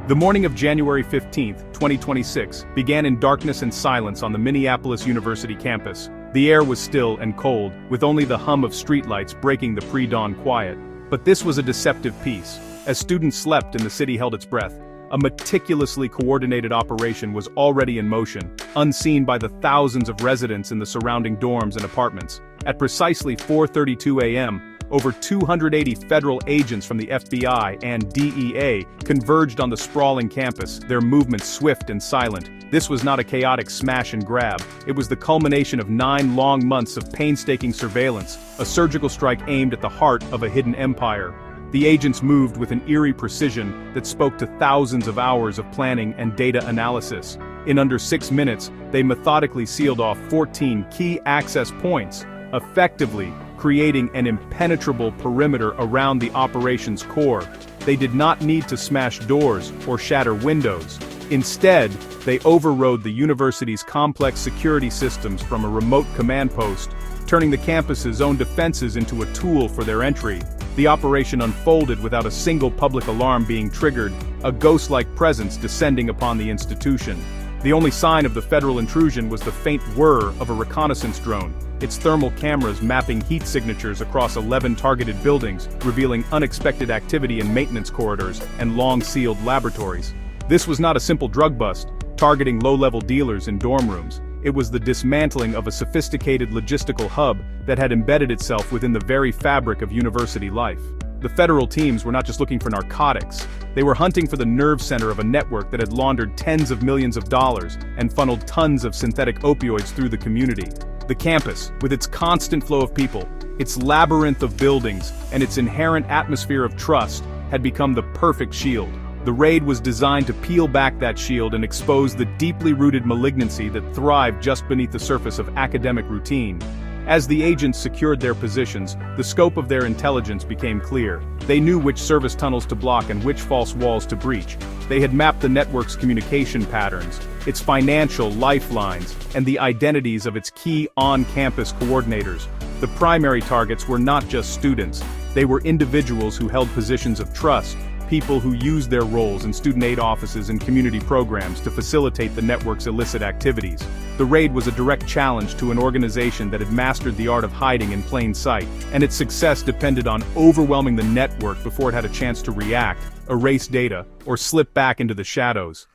The morning of January 15, 2026, began in darkness and silence on the Minneapolis University campus. The air was still and cold, with only the hum of streetlights breaking the pre-dawn quiet. But this was a deceptive peace. As students slept and the city held its breath, a meticulously coordinated operation was already in motion, unseen by the thousands of residents in the surrounding dorms and apartments. At precisely 4:32 a.m., over 280 federal agents from the FBI and DEA converged on the sprawling campus, their movements swift and silent. This was not a chaotic smash and grab, it was the culmination of 9 long months of painstaking surveillance, a surgical strike aimed at the heart of a hidden empire. The agents moved with an eerie precision that spoke to thousands of hours of planning and data analysis. In under 6 minutes, they methodically sealed off 14 key access points, effectively creating an impenetrable perimeter around the operation's core. They did not need to smash doors or shatter windows. Instead, they overrode the university's complex security systems from a remote command post, turning the campus's own defenses into a tool for their entry. The operation unfolded without a single public alarm being triggered, a ghost-like presence descending upon the institution. The only sign of the federal intrusion was the faint whir of a reconnaissance drone, its thermal cameras mapping heat signatures across 11 targeted buildings, revealing unexpected activity in maintenance corridors and long-sealed laboratories. This was not a simple drug bust, targeting low-level dealers in dorm rooms. It was the dismantling of a sophisticated logistical hub that had embedded itself within the very fabric of university life. The federal teams were not just looking for narcotics, they were hunting for the nerve center of a network that had laundered tens of millions of dollars and funneled tons of synthetic opioids through the community. The campus, with its constant flow of people, its labyrinth of buildings, and its inherent atmosphere of trust, had become the perfect shield. The raid was designed to peel back that shield and expose the deeply rooted malignancy that thrived just beneath the surface of academic routine. As the agents secured their positions, the scope of their intelligence became clear. They knew which service tunnels to block and which false walls to breach. They had mapped the network's communication patterns, its financial lifelines, and the identities of its key on-campus coordinators. The primary targets were not just students. They were individuals who held positions of trust, people who used their roles in student aid offices and community programs to facilitate the network's illicit activities. The raid was a direct challenge to an organization that had mastered the art of hiding in plain sight, and its success depended on overwhelming the network before it had a chance to react, erase data, or slip back into the shadows.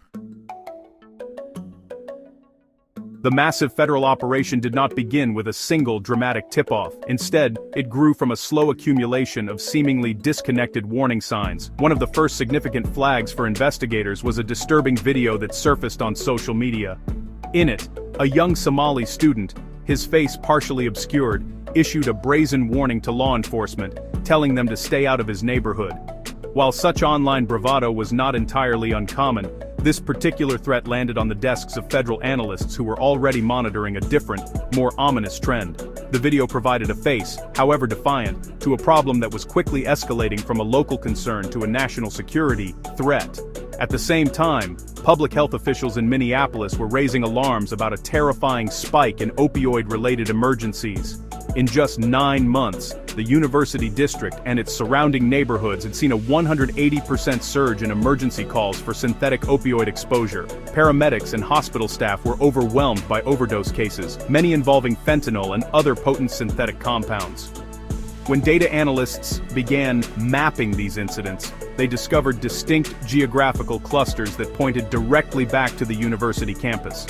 The massive federal operation did not begin with a single dramatic tip-off. Instead, it grew from a slow accumulation of seemingly disconnected warning signs. One of the first significant flags for investigators was a disturbing video that surfaced on social media. In it, a young Somali student, his face partially obscured, issued a brazen warning to law enforcement, telling them to stay out of his neighborhood. While such online bravado was not entirely uncommon, this particular threat landed on the desks of federal analysts who were already monitoring a different, more ominous trend. The video provided a face, however defiant, to a problem that was quickly escalating from a local concern to a national security threat. At the same time, public health officials in Minneapolis were raising alarms about a terrifying spike in opioid-related emergencies. In just 9 months, the university district and its surrounding neighborhoods had seen a 180% surge in emergency calls for synthetic opioid exposure. Paramedics and hospital staff were overwhelmed by overdose cases, many involving fentanyl and other potent synthetic compounds. When data analysts began mapping these incidents, they discovered distinct geographical clusters that pointed directly back to the university campus.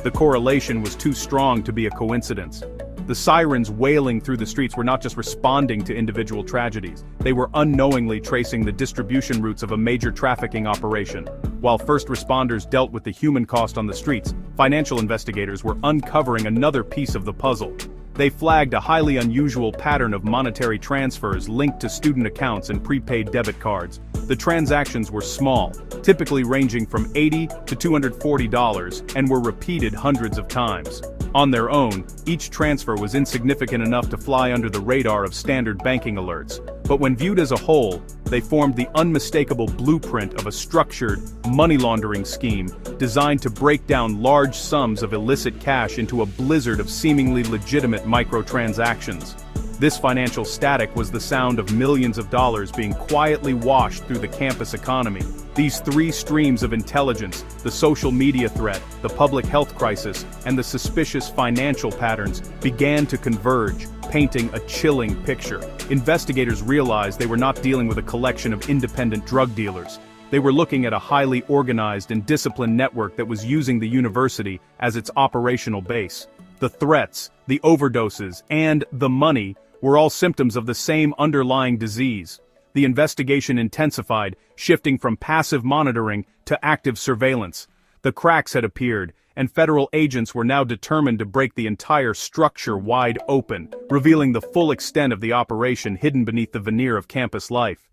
The correlation was too strong to be a coincidence. The sirens wailing through the streets were not just responding to individual tragedies, they were unknowingly tracing the distribution routes of a major trafficking operation. While first responders dealt with the human cost on the streets, financial investigators were uncovering another piece of the puzzle. They flagged a highly unusual pattern of monetary transfers linked to student accounts and prepaid debit cards. The transactions were small, typically ranging from $80 to $240, and were repeated hundreds of times. On their own, each transfer was insignificant enough to fly under the radar of standard banking alerts. But when viewed as a whole, they formed the unmistakable blueprint of a structured, money laundering scheme designed to break down large sums of illicit cash into a blizzard of seemingly legitimate microtransactions. This financial static was the sound of millions of dollars being quietly washed through the campus economy. These three streams of intelligence, the social media threat, the public health crisis, and the suspicious financial patterns, began to converge, painting a chilling picture. Investigators realized they were not dealing with a collection of independent drug dealers. They were looking at a highly organized and disciplined network that was using the university as its operational base. The threats, the overdoses, and the money were all symptoms of the same underlying disease. The investigation intensified, shifting from passive monitoring to active surveillance. The cracks had appeared, and federal agents were now determined to break the entire structure wide open, revealing the full extent of the operation hidden beneath the veneer of campus life.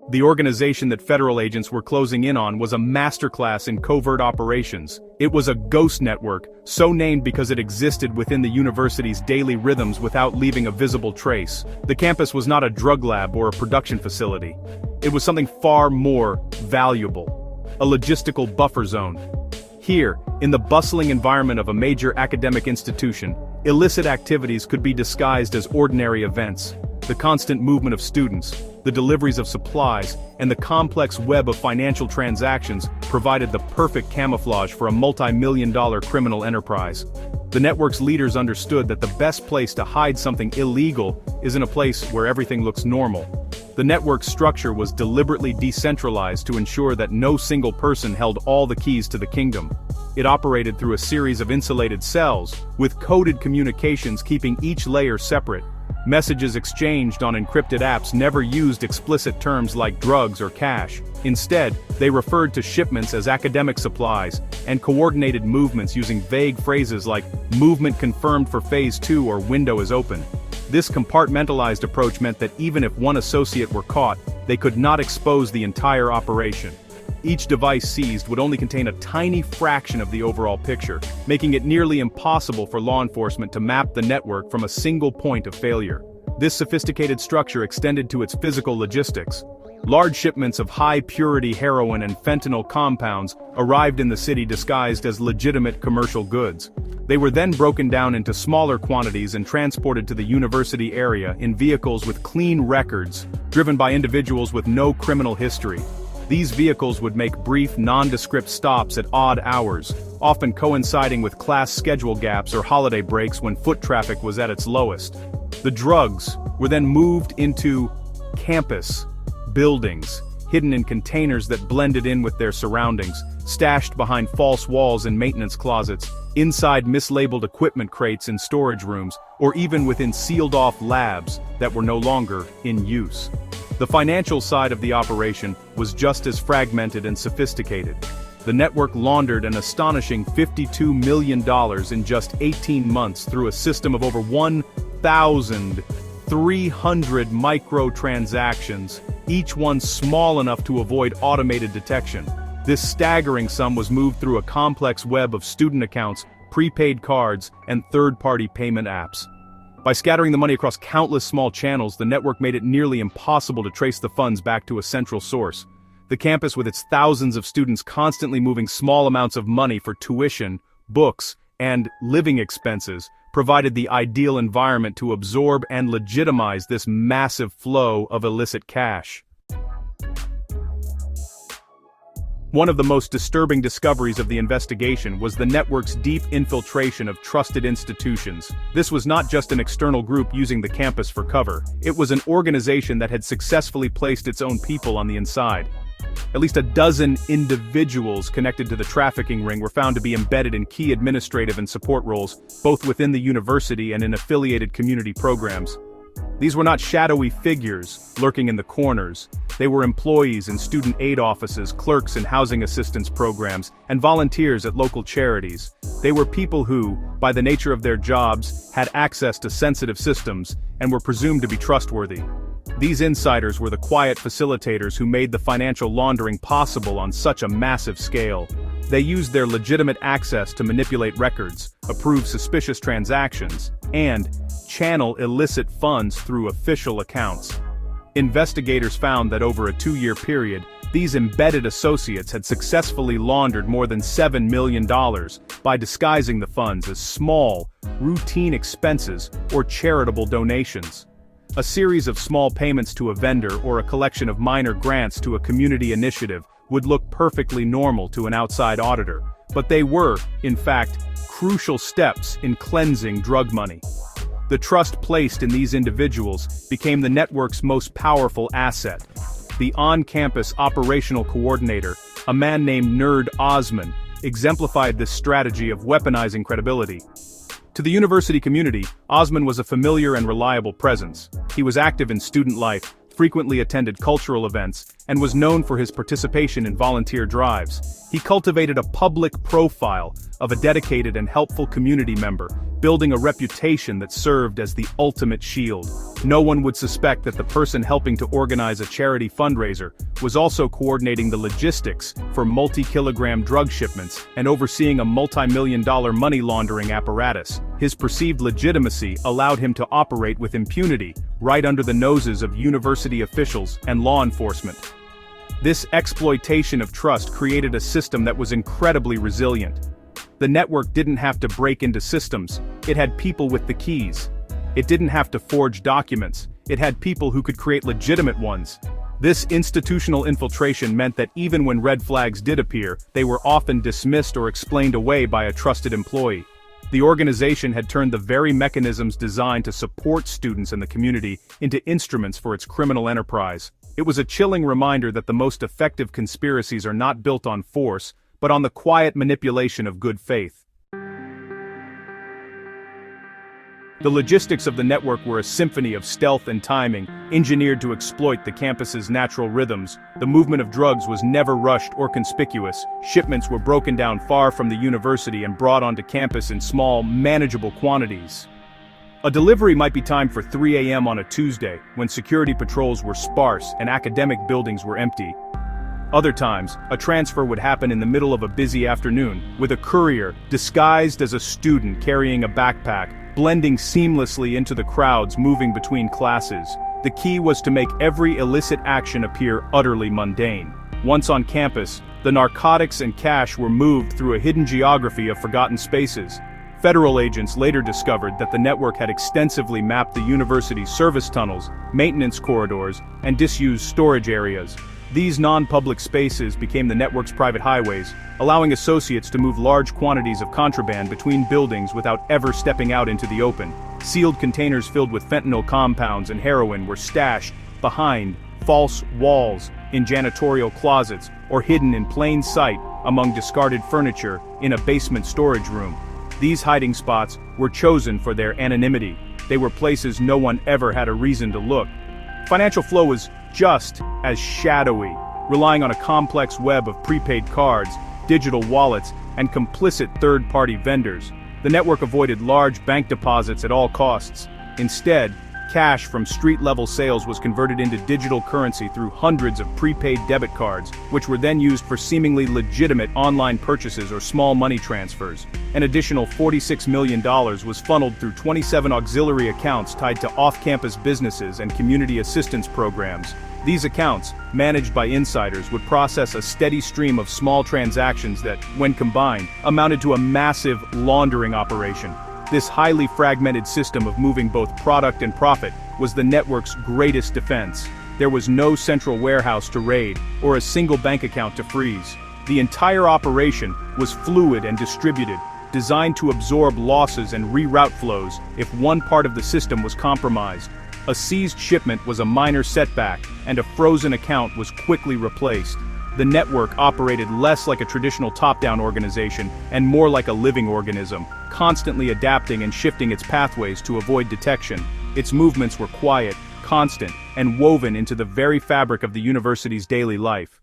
The organization that federal agents were closing in on was a masterclass in covert operations. It was a ghost network, so named because it existed within the university's daily rhythms without leaving a visible trace. The campus was not a drug lab or a production facility. It was something far more valuable. A logistical buffer zone. Here, in the bustling environment of a major academic institution, illicit activities could be disguised as ordinary events. The constant movement of students, the deliveries of supplies, and the complex web of financial transactions provided the perfect camouflage for a multi-million-dollar criminal enterprise. The network's leaders understood that the best place to hide something illegal is in a place where everything looks normal. The network's structure was deliberately decentralized to ensure that no single person held all the keys to the kingdom. It operated through a series of insulated cells, with coded communications keeping each layer separate. Messages exchanged on encrypted apps never used explicit terms like drugs or cash. Instead, they referred to shipments as academic supplies, and coordinated movements using vague phrases like "movement confirmed for phase 2" or "window is open." This compartmentalized approach meant that even if one associate were caught, they could not expose the entire operation. Each device seized would only contain a tiny fraction of the overall picture, making it nearly impossible for law enforcement to map the network from a single point of failure. This sophisticated structure extended to its physical logistics. Large shipments of high-purity heroin and fentanyl compounds arrived in the city disguised as legitimate commercial goods. They were then broken down into smaller quantities and transported to the university area in vehicles with clean records, driven by individuals with no criminal history. These vehicles would make brief, nondescript stops at odd hours, often coinciding with class schedule gaps or holiday breaks when foot traffic was at its lowest. The drugs were then moved into campus buildings, hidden in containers that blended in with their surroundings, stashed behind false walls in maintenance closets, inside mislabeled equipment crates in storage rooms, or even within sealed-off labs that were no longer in use. The financial side of the operation was just as fragmented and sophisticated. The network laundered an astonishing $52 million in just 18 months through a system of over 1,300 microtransactions, each one small enough to avoid automated detection. This staggering sum was moved through a complex web of student accounts, prepaid cards, and third-party payment apps. By scattering the money across countless small channels, the network made it nearly impossible to trace the funds back to a central source. The campus, with its thousands of students constantly moving small amounts of money for tuition, books, and living expenses, provided the ideal environment to absorb and legitimize this massive flow of illicit cash. One of the most disturbing discoveries of the investigation was the network's deep infiltration of trusted institutions. This was not just an external group using the campus for cover. It was an organization that had successfully placed its own people on the inside. At least a dozen individuals connected to the trafficking ring were found to be embedded in key administrative and support roles, both within the university and in affiliated community programs. These were not shadowy figures lurking in the corners. They were employees in student aid offices, clerks in housing assistance programs, and volunteers at local charities. They were people who, by the nature of their jobs, had access to sensitive systems and were presumed to be trustworthy. These insiders were the quiet facilitators who made the financial laundering possible on such a massive scale. They used their legitimate access to manipulate records, approve suspicious transactions, and channel illicit funds through official accounts. Investigators found that over a 2-year period, These embedded associates had successfully laundered more than $7 million by disguising the funds as small, routine expenses or charitable donations. A series of small payments to a vendor or a collection of minor grants to a community initiative would look perfectly normal to an outside auditor, but they were, in fact, crucial steps in cleansing drug money. The trust placed in these individuals became the network's most powerful asset. The on-campus operational coordinator, a man named Nerd Osman, exemplified this strategy of weaponizing credibility. To the university community, Osman was a familiar and reliable presence. He was active in student life, frequently attended cultural events, and was known for his participation in volunteer drives. He cultivated a public profile of a dedicated and helpful community member, building a reputation that served as the ultimate shield. No one would suspect that the person helping to organize a charity fundraiser was also coordinating the logistics for multi-kilogram drug shipments and overseeing a multi-million-dollar money laundering apparatus. His perceived legitimacy allowed him to operate with impunity, right under the noses of university officials and law enforcement. This exploitation of trust created a system that was incredibly resilient. The network didn't have to break into systems, it had people with the keys. It didn't have to forge documents, it had people who could create legitimate ones. This institutional infiltration meant that even when red flags did appear, they were often dismissed or explained away by a trusted employee. The organization had turned the very mechanisms designed to support students and the community into instruments for its criminal enterprise. It was a chilling reminder that the most effective conspiracies are not built on force, but on the quiet manipulation of good faith. The logistics of the network were a symphony of stealth and timing, engineered to exploit the campus's natural rhythms. The movement of drugs was never rushed or conspicuous. Shipments were broken down far from the university and brought onto campus in small, manageable quantities. A delivery might be timed for 3 a.m. on a Tuesday, when security patrols were sparse and academic buildings were empty. Other times, a transfer would happen in the middle of a busy afternoon, with a courier, disguised as a student carrying a backpack, blending seamlessly into the crowds moving between classes. The key was to make every illicit action appear utterly mundane. Once on campus, the narcotics and cash were moved through a hidden geography of forgotten spaces. Federal agents later discovered that the network had extensively mapped the university's service tunnels, maintenance corridors, and disused storage areas. These non-public spaces became the network's private highways, allowing associates to move large quantities of contraband between buildings without ever stepping out into the open. Sealed containers filled with fentanyl compounds and heroin were stashed behind false walls, in janitorial closets, or hidden in plain sight among discarded furniture in a basement storage room. These hiding spots were chosen for their anonymity. They were places no one ever had a reason to look. Financial flow was just as shadowy, relying on a complex web of prepaid cards, digital wallets, and complicit third-party vendors. The network avoided large bank deposits at all costs. Instead, cash from street-level sales was converted into digital currency through hundreds of prepaid debit cards, which were then used for seemingly legitimate online purchases or small money transfers. An additional $46 million was funneled through 27 auxiliary accounts tied to off-campus businesses and community assistance programs. These accounts, managed by insiders, would process a steady stream of small transactions that, when combined, amounted to a massive laundering operation. This highly fragmented system of moving both product and profit was the network's greatest defense. There was no central warehouse to raid, or a single bank account to freeze. The entire operation was fluid and distributed, designed to absorb losses and reroute flows if one part of the system was compromised. A seized shipment was a minor setback, and a frozen account was quickly replaced. The network operated less like a traditional top-down organization and more like a living organism, constantly adapting and shifting its pathways to avoid detection. Its movements were quiet, constant, and woven into the very fabric of the university's daily life.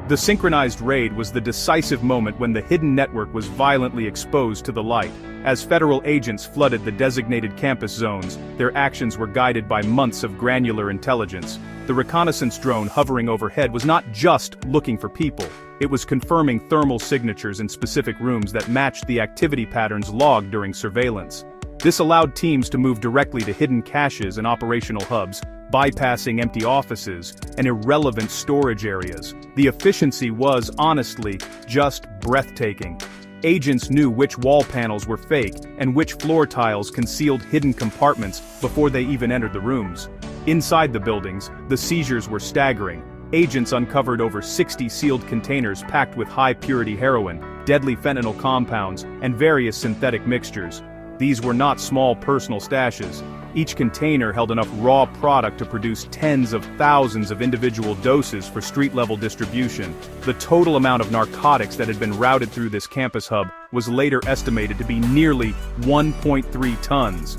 The synchronized raid was the decisive moment when the hidden network was violently exposed to the light. As federal agents flooded the designated campus zones, their actions were guided by months of granular intelligence. The reconnaissance drone hovering overhead was not just looking for people, it was confirming thermal signatures in specific rooms that matched the activity patterns logged during surveillance. This allowed teams to move directly to hidden caches and operational hubs, bypassing empty offices and irrelevant storage areas. The efficiency was, honestly, just breathtaking. Agents knew which wall panels were fake and which floor tiles concealed hidden compartments before they even entered the rooms. Inside the buildings, the seizures were staggering. Agents uncovered over 60 sealed containers packed with high-purity heroin, deadly fentanyl compounds, and various synthetic mixtures. These were not small personal stashes. Each container held enough raw product to produce tens of thousands of individual doses for street-level distribution. The total amount of narcotics that had been routed through this campus hub was later estimated to be nearly 1.3 tons.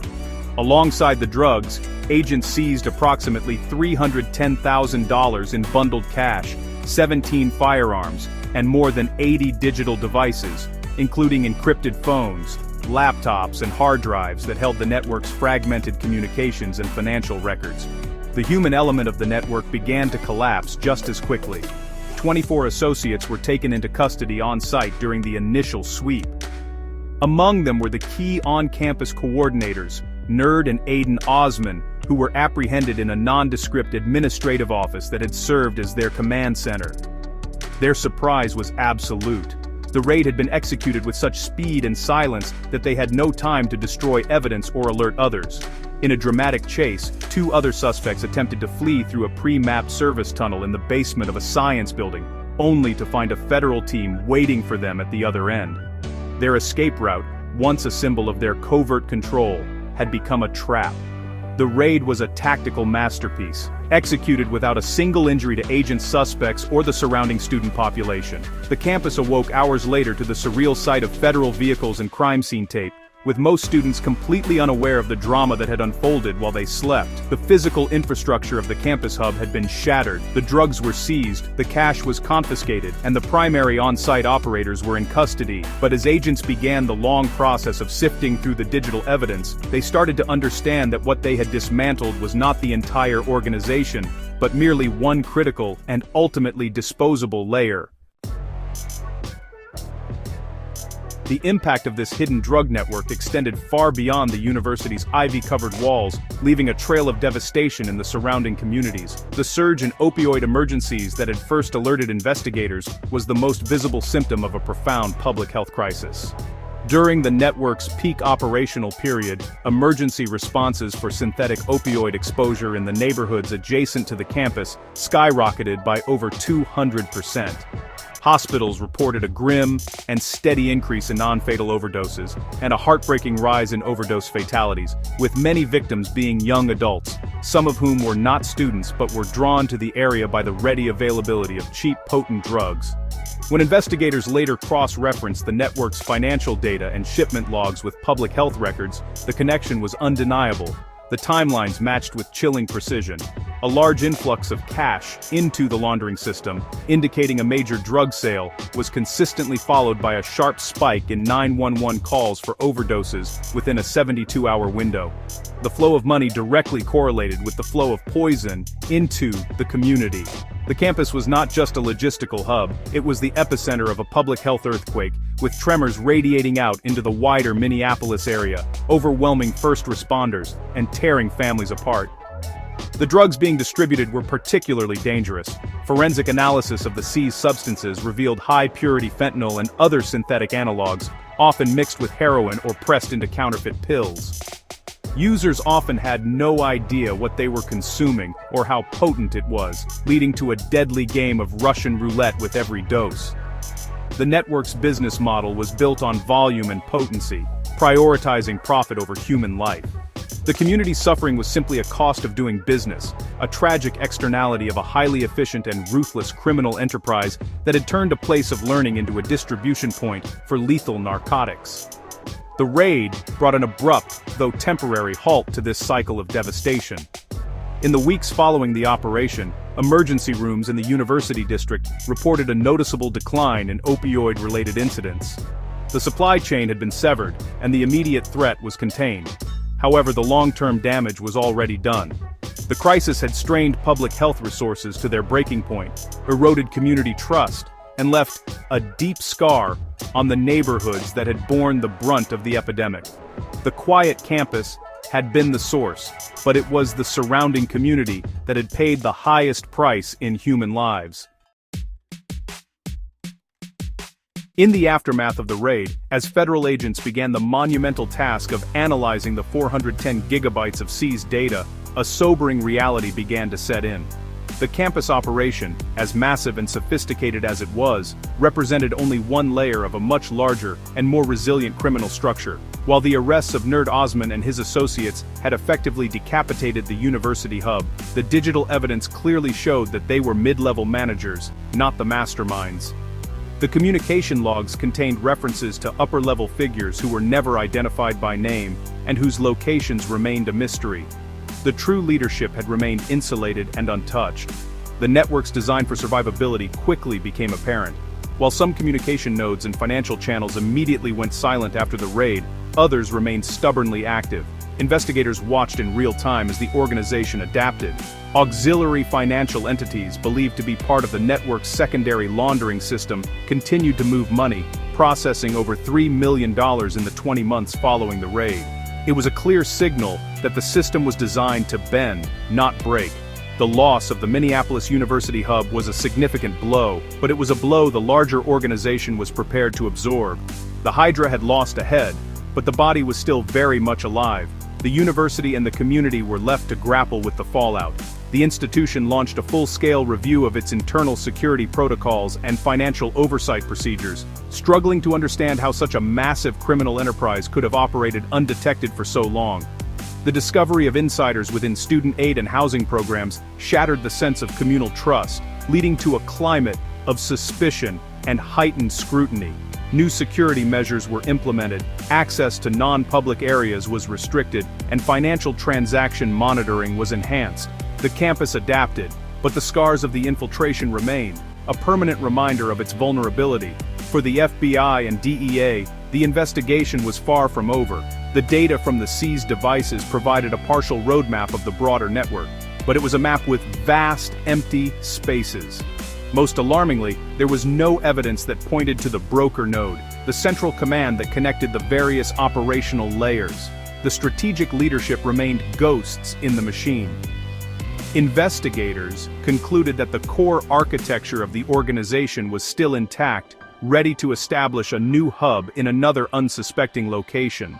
Alongside the drugs, agents seized approximately $310,000 in bundled cash, 17 firearms, and more than 80 digital devices, including encrypted phones, laptops, and hard drives that held the network's fragmented communications and financial records. The human element of the network began to collapse just as quickly. 24 associates were taken into custody on site during the initial sweep. Among them were the key on-campus coordinators, Nerd and Aiden Osman, who were apprehended in a nondescript administrative office that had served as their command center. Their surprise was absolute. The raid had been executed with such speed and silence that they had no time to destroy evidence or alert others. In a dramatic chase, 2 other suspects attempted to flee through a pre-mapped service tunnel in the basement of a science building, only to find a federal team waiting for them at the other end. Their escape route, once a symbol of their covert control, had become a trap. The raid was a tactical masterpiece, executed without a single injury to agents, suspects, or the surrounding student population. The campus awoke hours later to the surreal sight of federal vehicles and crime scene tape, with most students completely unaware of the drama that had unfolded while they slept. The physical infrastructure of the campus hub had been shattered, the drugs were seized, the cash was confiscated, and the primary on-site operators were in custody. But as agents began the long process of sifting through the digital evidence, they started to understand that what they had dismantled was not the entire organization, but merely one critical and ultimately disposable layer. The impact of this hidden drug network extended far beyond the university's ivy-covered walls, leaving a trail of devastation in the surrounding communities. The surge in opioid emergencies that had first alerted investigators was the most visible symptom of a profound public health crisis. During the network's peak operational period, emergency responses for synthetic opioid exposure in the neighborhoods adjacent to the campus skyrocketed by over 200%. Hospitals reported a grim and steady increase in non-fatal overdoses, and a heartbreaking rise in overdose fatalities, with many victims being young adults, some of whom were not students but were drawn to the area by the ready availability of cheap, potent drugs. When investigators later cross-referenced the network's financial data and shipment logs with public health records, the connection was undeniable. The timelines matched with chilling precision. A large influx of cash into the laundering system, indicating a major drug sale, was consistently followed by a sharp spike in 911 calls for overdoses within a 72-hour window. The flow of money directly correlated with the flow of poison into the community. The campus was not just a logistical hub, it was the epicenter of a public health earthquake, with tremors radiating out into the wider Minneapolis area, overwhelming first responders and tearing families apart. The drugs being distributed were particularly dangerous. Forensic analysis of the seized substances revealed high-purity fentanyl and other synthetic analogs, often mixed with heroin or pressed into counterfeit pills. Users often had no idea what they were consuming or how potent it was, leading to a deadly game of Russian roulette with every dose. The network's business model was built on volume and potency, prioritizing profit over human life. The community's suffering was simply a cost of doing business, a tragic externality of a highly efficient and ruthless criminal enterprise that had turned a place of learning into a distribution point for lethal narcotics. The raid brought an abrupt, though temporary, halt to this cycle of devastation. In the weeks following the operation, emergency rooms in the university district reported a noticeable decline in opioid-related incidents. The supply chain had been severed, and the immediate threat was contained. However, the long-term damage was already done. The crisis had strained public health resources to their breaking point, eroded community trust, and left a deep scar on the neighborhoods that had borne the brunt of the epidemic. The quiet campus had been the source, but it was the surrounding community that had paid the highest price in human lives. In the aftermath of the raid, as federal agents began the monumental task of analyzing the 410 gigabytes of seized data, a sobering reality began to set in. The campus operation, as massive and sophisticated as it was, represented only one layer of a much larger and more resilient criminal structure. While the arrests of Nerd Osman and his associates had effectively decapitated the university hub, the digital evidence clearly showed that they were mid-level managers, not the masterminds. The communication logs contained references to upper-level figures who were never identified by name and whose locations remained a mystery. The true leadership had remained insulated and untouched. The network's design for survivability quickly became apparent. While some communication nodes and financial channels immediately went silent after the raid, others remained stubbornly active. Investigators watched in real time as the organization adapted. Auxiliary financial entities believed to be part of the network's secondary laundering system continued to move money, processing over $3 million in the 20 months following the raid. It was a clear signal that the system was designed to bend, not break. The loss of the Minneapolis University hub was a significant blow, but it was a blow the larger organization was prepared to absorb. The Hydra had lost a head, but the body was still very much alive. The university and the community were left to grapple with the fallout. The institution launched a full-scale review of its internal security protocols and financial oversight procedures, struggling to understand how such a massive criminal enterprise could have operated undetected for so long. The discovery of insiders within student aid and housing programs shattered the sense of communal trust, leading to a climate of suspicion and heightened scrutiny. New security measures were implemented, access to non-public areas was restricted, and financial transaction monitoring was enhanced. The campus adapted, but the scars of the infiltration remained, a permanent reminder of its vulnerability. For the FBI and DEA, the investigation was far from over. The data from the seized devices provided a partial roadmap of the broader network, but it was a map with vast, empty spaces. Most alarmingly, there was no evidence that pointed to the broker node, the central command that connected the various operational layers. The strategic leadership remained ghosts in the machine. Investigators concluded that the core architecture of the organization was still intact, ready to establish a new hub in another unsuspecting location.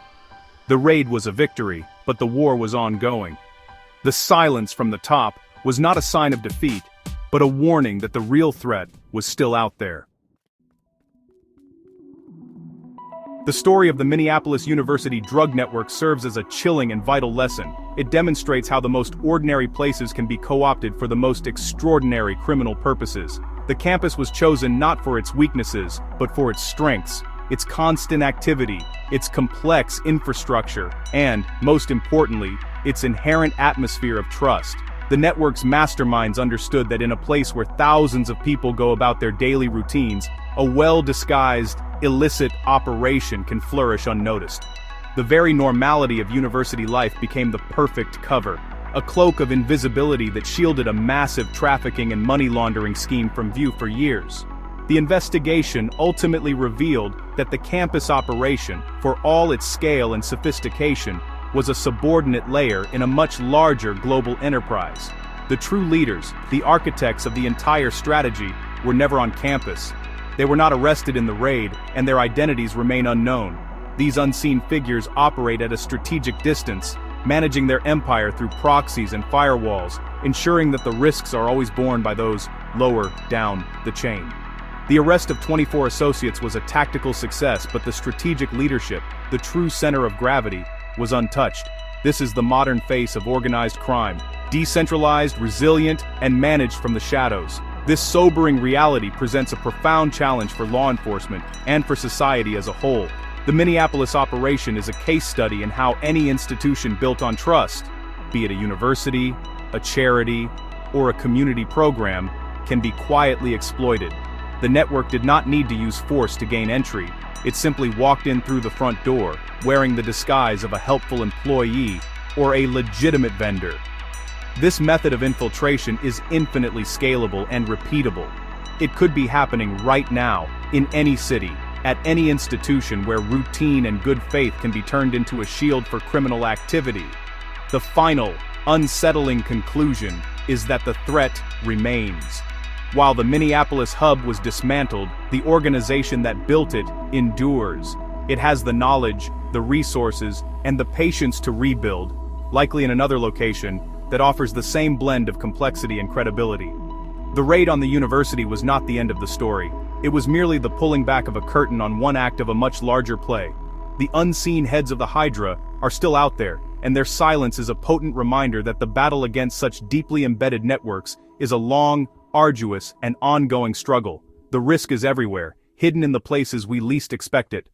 The raid was a victory, but the war was ongoing. The silence from the top was not a sign of defeat, but a warning that the real threat was still out there. The story of the Minneapolis University drug network serves as a chilling and vital lesson. It demonstrates how the most ordinary places can be co-opted for the most extraordinary criminal purposes. The campus was chosen not for its weaknesses, but for its strengths, its constant activity, its complex infrastructure, and, most importantly, its inherent atmosphere of trust. The network's masterminds understood that in a place where thousands of people go about their daily routines, a well-disguised, illicit operation can flourish unnoticed. The very normality of university life became the perfect cover, a cloak of invisibility that shielded a massive trafficking and money laundering scheme from view for years. The investigation ultimately revealed that the campus operation, for all its scale and sophistication, was a subordinate layer in a much larger global enterprise. The true leaders, the architects of the entire strategy, were never on campus. They were not arrested in the raid, and their identities remain unknown. These unseen figures operate at a strategic distance, managing their empire through proxies and firewalls, ensuring that the risks are always borne by those lower down the chain. The arrest of 24 associates was a tactical success, but the strategic leadership, the true center of gravity, was untouched. This is the modern face of organized crime, decentralized, resilient, and managed from the shadows. This sobering reality presents a profound challenge for law enforcement and for society as a whole. The Minneapolis operation is a case study in how any institution built on trust, be it a university, a charity, or a community program, can be quietly exploited. The network did not need to use force to gain entry. It simply walked in through the front door, wearing the disguise of a helpful employee or a legitimate vendor. This method of infiltration is infinitely scalable and repeatable. It could be happening right now, in any city, at any institution where routine and good faith can be turned into a shield for criminal activity. The final, unsettling conclusion is that the threat remains. While the Minneapolis hub was dismantled, the organization that built it endures. It has the knowledge, the resources, and the patience to rebuild, likely in another location, that offers the same blend of complexity and credibility. The raid on the university was not the end of the story. It was merely the pulling back of a curtain on one act of a much larger play. The unseen heads of the Hydra are still out there, and their silence is a potent reminder that the battle against such deeply embedded networks is a long, arduous, and ongoing struggle. The risk is everywhere, hidden in the places we least expect it.